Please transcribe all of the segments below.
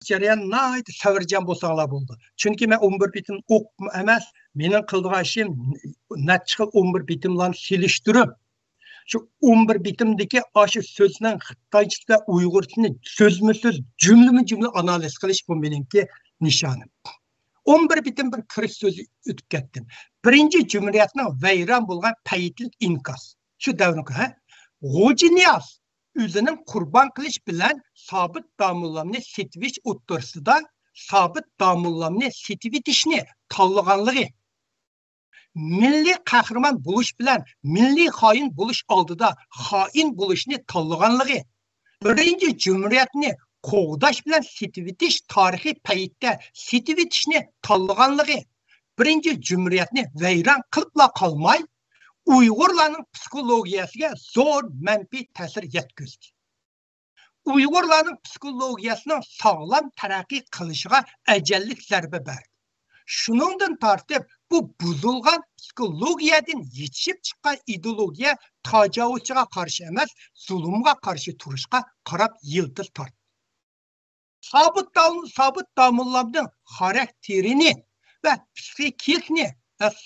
jarayan nayt savirjan bolsanglar bo'ldi. Chunki men 11 bitim o'q emas, mening qildigan ishim necha 11 bitimlarni selishtirib, şu 11 bitimdeki aşı sözünün Xitayçı ve Uygurçını sözmü-söz, cümle analiz kılış bu benimki nişanım. 11 bitim bir kırık sözü ötüp kettim. Birinci Cumhuriyet'nin veyran bulgan payitlik inkas. Şu devrimi ha? Hoca Niyaz özünün kurban kılış bilen sabit damullamını sitviş uttursu da sabit damullamını sitviş işini tallıganlığı. Milli kahraman buluş bilen milli hain buluş aldıda hain buluşunu tallıganlığı. Birinci Cumhuriyet'ini Qoğdaş bilen sitivitiş tarihi payitde sitivitişini tallıganlığı. Birinci Cumhuriyet'ini veyran kılıpla kalmay, Uygurların psikologiyasına zor menfi tesir yetkizdi. Uygurların psikologiyasının sağlam terakki kılışıga ecellik zerbe verdi. Şunundan tartib bu buzulgan psikologiyadan yetişip çıkan ideologiya tacavuzçıga karşı emas, zulümga karşı turuşga karab yıldız tarttı. Sabit damullamның karakterini ve psikisini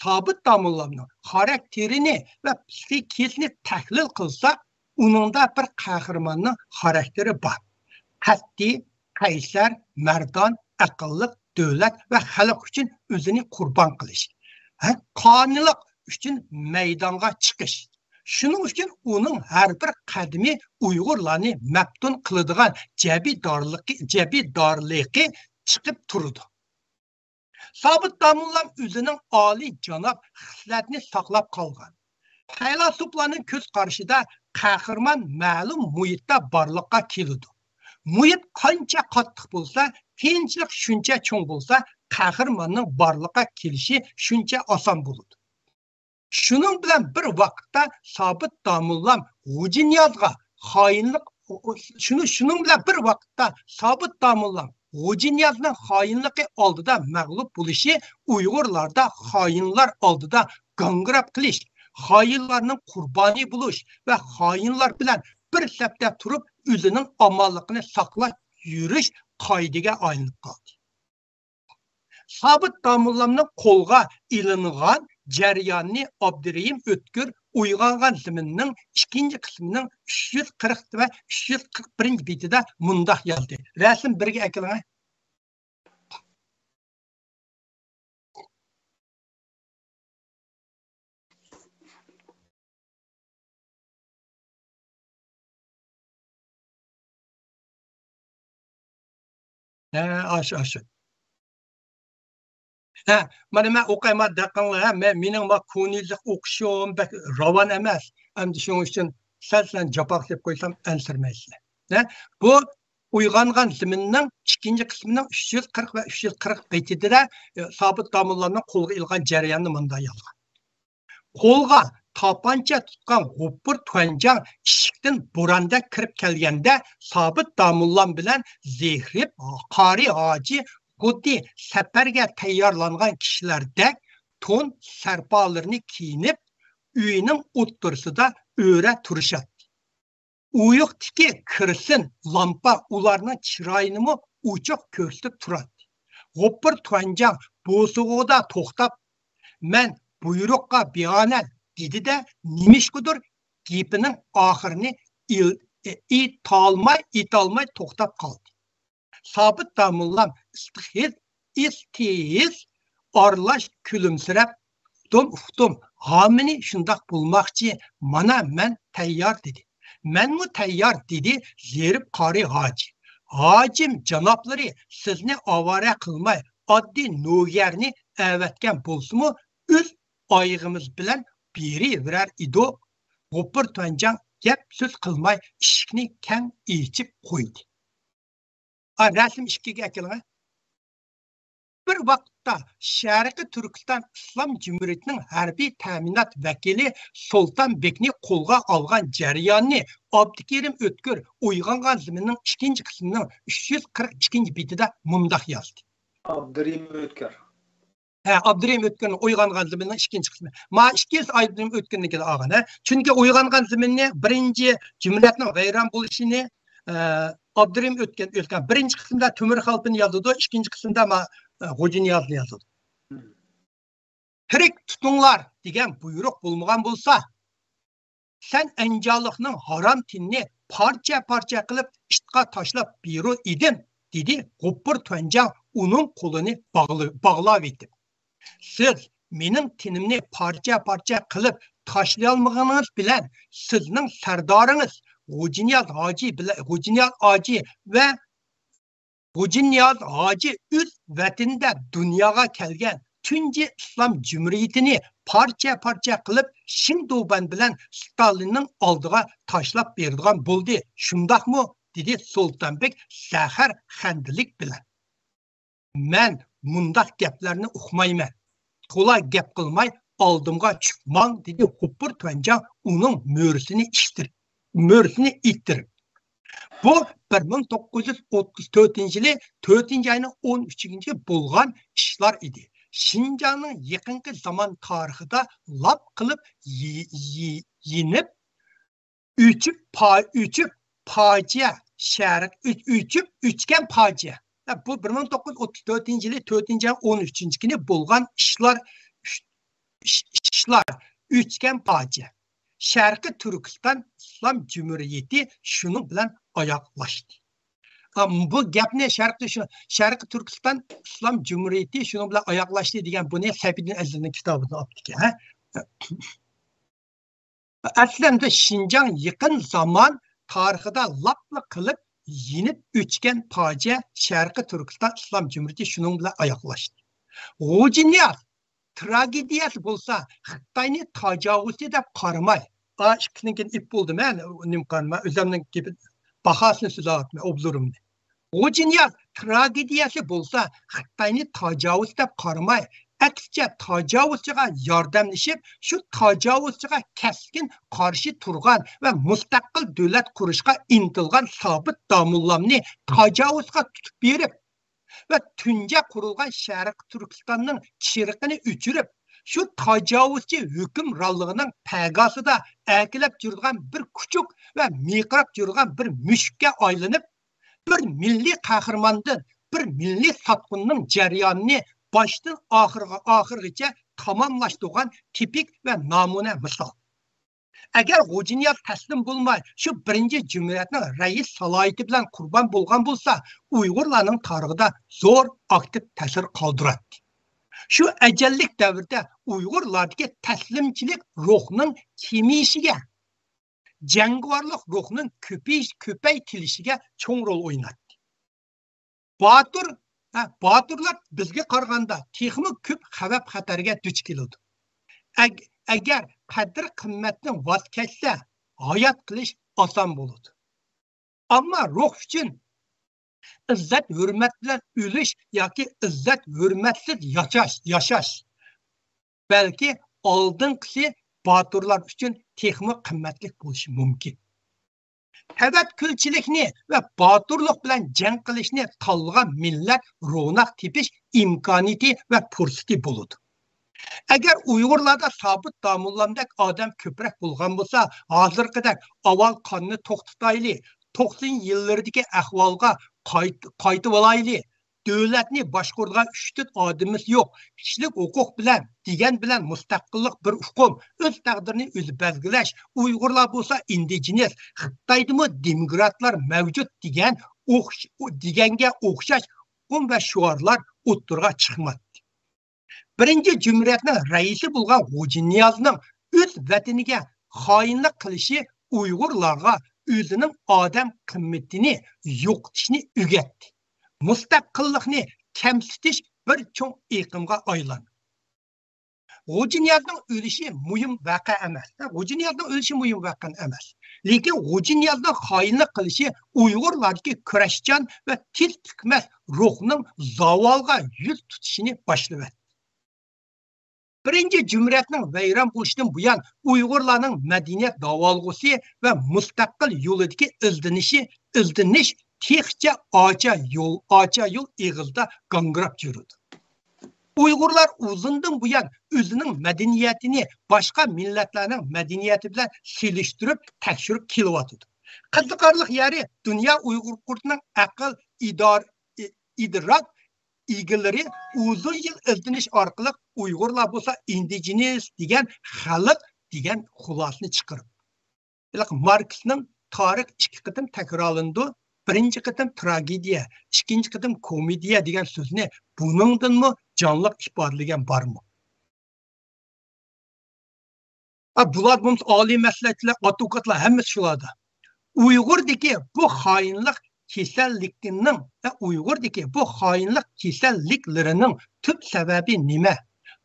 sabit damullamның karakterini ve psikisini tahlil kılsak, onun da bir kahramanның karakteri var. Qat'i, qaysar, merdan, akıllık, devlet ve halk için özünü kurban kılış. Qanilik için meydana çıkış. Şunun için onun her bir kadimi Uygurlarını məftun kılıdığan cebi darlığı çıkıp durdu. Sabit damullam özünün ali canab xisletini saklap kalgan. Faylasuflarının köz karşıda kahraman ma'lum muhitda barlıqqa kelidi. Muhit qancha qattiq bo'lsa, qiyinchilik shuncha cho'ng bo'lsa, qahramonning barliqqa kelishi shuncha oson bo'ladi. Shuning bilan bir vaqtda Sabit damullam Hoji Niyozga xoinlik shuning bilan bir vaqtda Sabit damullam Hoji Niyozning xoinligi oldida mag'lub bo'lishi, Uyg'urlarda xoinlar oldida gangrab qilish, xoinlarning qurboni bo'lish va xoinlar bilan bir safda turib özünün amallıqını saklab yürüş qaydiga aylanib qoldi. Sabit damullamning qo'lga ilingan jarayonni Abdurahim O'tkir uyg'ongan ziminning ikkinchi qismining 340 va 341 betida mundaq yozdi. Rasm birga akiling. Aşı. Mana men o'qiyman daqanlar, mening ko'ngilli o'qishim ravan emas. Endi shuning uchun sal japoq deb qo'ysam ansirmaysizlar. Bu uyg'ongan ziminning ikkinchi qismining 340 va 340 betida Sabit damullamning qo'lga ilgan jarayonni bunda yozgan. Qo'lga tapancha tutgan G'upur Tuanjang ishikdan bo'ronda kirib kelganda Sabit damullam bilan Zehrib Qari Hoji xuddi safarga tayyorlangan kishilardek to'n sarpalarini kiyinib uyining o'ttirsida o'ra turishadi. Uyuqdiki kirsin lampa ularning chiroyini uchoq ko'rsatib turadi. G'upur Tuanjang bo'sug'ida to'xtab, men buyruqqa bionan dedi-de nimishkudur gapinin oxirini italmay to'xtab qoldi. Sabit damullam istihiz aralash kulimsirab uxtum hamini shundoq bo'lmoqchi, mana men tayyor dedi. Menmu tayyor dedi Zerib Qari Hoji. Hojim janoblari sizni ovora qilmay oddiy no'garni avatgan bo'lsa-mu, o'z oyig'imiz bilan biri birer ido. G'upur Tuanjang gap so'z qilmay eshikni kang ichib qo'ydi. Rasm 2ga akiling. Bir vaqtda Sharqiy Turkiston Islom Cumhuriyetining harbiy ta'minot vakili Sultonbekni qo'lga olgan jarayonni Abdukerim O'tkir uyg'ongan ziminning ikkinchi qismining 342 betida mundaq yozdi. Abdurahim O'tkir. Abdurahim O'tkirning uyg'ongan ziminning ikkinchi qismi. Ma ikkinchi Abdurahim O'tkirniki olgan. Chunki uyg'ongan ziminni birinchi Cumhuriyetning vayron bo'lishini Abdurrahim Ötken. Birinci kısımda Tümür Halp'ını yazıldı, ikinci kısımda Hoca Niyazlı yazıldı. Tirik tutunlar degan buyruq bulmagan bolsa, sen encalıqның haram tinni parça qilib itqa tashlab biru idin, dedi G'oppur Tuanjan uning qo'lini bog'lab etib. Siz mening tinimni parça qilib tashlay olmaganınız bilan sizning sardoringiz G'o'jiniyaz Hoji ve G'o'jiniyaz Hoji o'z vatanida dunyoga kelgan tunji islom jumuriyatini parça qilib Shindoban bilan Stalinning oldiga tashlab beradigan bo'ldi. Shundaqmi? Dedi Sultonbek zahar xandilik bilan. Men mundaq gaplarni uqmayman. To'la gap qilmay oldimga chiqmang, dedi G'oppur Tuanjan uning mo'risini ittirib. Bu 1934-yili 4-ayning 13-chi bo'lgan ishlar edi. Şinjanның yaqinqi zaman tarixida lap qilib yinib üçüp facia şərq üçgen facia. Bu 1934-yili 4-ayın 13-ci günü bo'lgan ishlar üçgen facia. Şərqi Türkistan İslam Cumhuriyeti şunun bilan oyoqlashdi. Bu gapni Şərqi Türkistan İslam Cumhuriyeti şunun bilan oyoqlashdi degan buni Səfidin Əzizning kitobida olibdi. Aslında Şinjan yaqin zaman tarixida lapla qilib yinib o'chgan facia Şərqi Türkistan İslam Cumhuriyeti şunun bilan oyoqlashdi. G'o'jiniyaz tragediyasi bo'lsa Xitoyni tajovuzchi deb qaramay, ikkidan keyin ip bo'ldi. Men nimqanma o'zimning bahasini so'zlayapman obzorimni. G'o'jiniyaz tragediyasi bo'lsa Xitoyni tajovuz deb qaramay, aksicha tajovuzchiga yordamlashib, shu tajovuzchiga keskin qarshi turgan va mustaqil davlat qurishga intilgan Sobit Domullamni tajovuzga tutib berib ve tünce kurulgan Şərq Türkistan'ın çirqini üçürüp, şu tajovuzchi hükümranlığının pəgasıda əkilib жүрген bir küçük ve miqrab жүрген bir müşkə aylanıp, bir milli qahramandan, bir milli satqınның jarayonini başdan ahırgacha tamamlaştırgan tipik ve namune misal. Eğer G'o'jiniyaz taslim bo'lmay, şu birinci Cumhuriyetning rais salohiyati bilan qurban bo'lgan bo'lsa, Uyg'urlarning tarixida zo'r aktiv ta'sir qoldiradi. Şu ajallik davrda Uyg'urlardagi taslimchilik ruhining kemayishiga, jangovarlik ruhining ko'paytilishiga cho'ng rol o'ynadi. Baturlar bizga qaraganda texmi ko'p xavf xatarga duch keladi. Eğer qadr qimmatdan voz kechsa, hayot qilish oson bo'ladi. Ammo ruh uchun izzat hurmat bilan o'lish yoki izzat hurmatsiz yashash balki oldinqisi boturlar uchun texmi qimmatli bo'lishi mumkin. Tavakkülchilikni va boturlik bilan jang qilishni tanlagan millat ro'naq tepish imkoniyati va fursati bo'ladi. Eğer Uyg'urlarda Sobit Domullamdek adam ko'proq bo'lgan bo'lsa, hozirgidek avval qonni to'xtatayli, 90 yillardagi ahvolga qaytib olayli, davlatni boshqaradigan 3 odamimiz yo'q, kishilik huquq bilan degan bilan mustaqillik bir hukm, o'z taqdirini o'zi belgilash, Uyg'urlar bo'lsa indigenes, Xitoydami demokratlar mavjud deganga o'xshash hukm va shuarlar o'ttirga chiqmadi. Birinci Cumhuriyetning raisi bo'lgan G'o'jiniyazning o'z vataniga xoinlik qilishi Uyg'urlarga o'zining odam qimmatini yo'qotishni o'rgatdi. Mustaqillikni kamsitish bir cho'ng iqimga aylandi. G'o'jiniyazning o'lishi muhim voqea emas. G'o'jiniyazning o'lishi muhim voqea emas. Lekin G'o'jiniyazning xoinlik qilishi Uyg'urlardagi kurashchan va tiz tukmas ruhning zavolga yuz tutishini boshladi. Birinci Cumhuriyetning vayron bo'lishidan buyon Uyg'urlarning madaniyat davolg'usi va mustaqil yo'lidagi izdinish texcha ocha yo'l eg'izda g'angrab yurdi. Uyg'urlar uzundan buyon o'zining madaniyatini boshqa millatlarning madaniyati bilan selishtirib tekshirib kelyotdi. Qiziqarli yeri Dünya Uyg'ur Kurdining aql idrak egalari uzun yil izlanish orqali Uyg'urlar bo'lsa indigenous degan xalq degan xulosani chiqarib. Marksning tarix ikki qitim takrorlandi. Birinchi qitim tragediya, ikkinchi qitim komediya degan so'zni buningdanmi jonliq ifodalagan bormi? Bular bu oliy maslahatchilar, advokatlar hammasi shularda. Uyg'urdagi bu xoinlik kasalligining va Uyg'urdagi bu xoinlik kasalliklarining tub sababi nima?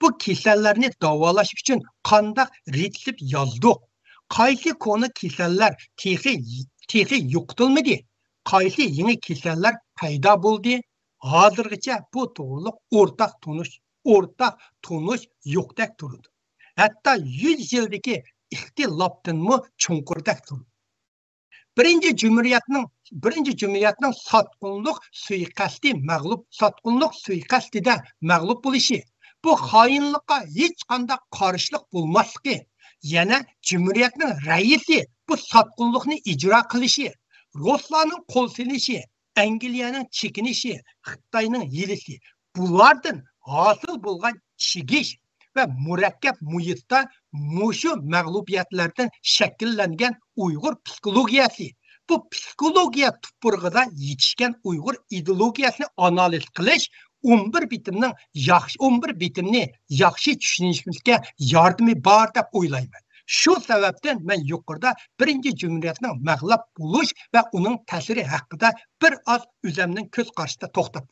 Bu kasallarni davolash uchun qanday retsept yozdik? Qaysi konu kasallar texi yo'qotilmadi? Qaysi yangi kasallar paydo bo'ldi? Hozirgacha bu to'g'riliq o'rtaq tunish yo'qdek turdi. Hatta 100 yildagi ixtilofdanmi chunqurdak turdi. Birinci Cumhuriyetning sotqinlik suiqasdida mag'lub bo'lishi, bu xoinlikqa hech qanday qarshilik bo'lmasligi, yana Cumhuriyetning raisi bu sotqinlikni ijro qilishi, Ruslarning qo'l silishi, Angliyaning chekinishi, Xitoyning yilishi, bulardan hosil bo'lgan chigish ve murakkab muhitda mushu mag'lubiyatlardan shakllangan Uyg'ur psikologiyasi, bu psikologiya tupurg'ida yetishgan Uyg'ur ideologiyasini analiz qilish 11 bitimni yaxshi tushunishimizga yordami bor deb o'ylayman. Shu sababdan men yuqorida birinchi Cumhuriyetning mag'lub bo'lish va uning ta'siri haqida bir oz o'zimning ko'z qarshida to'xtab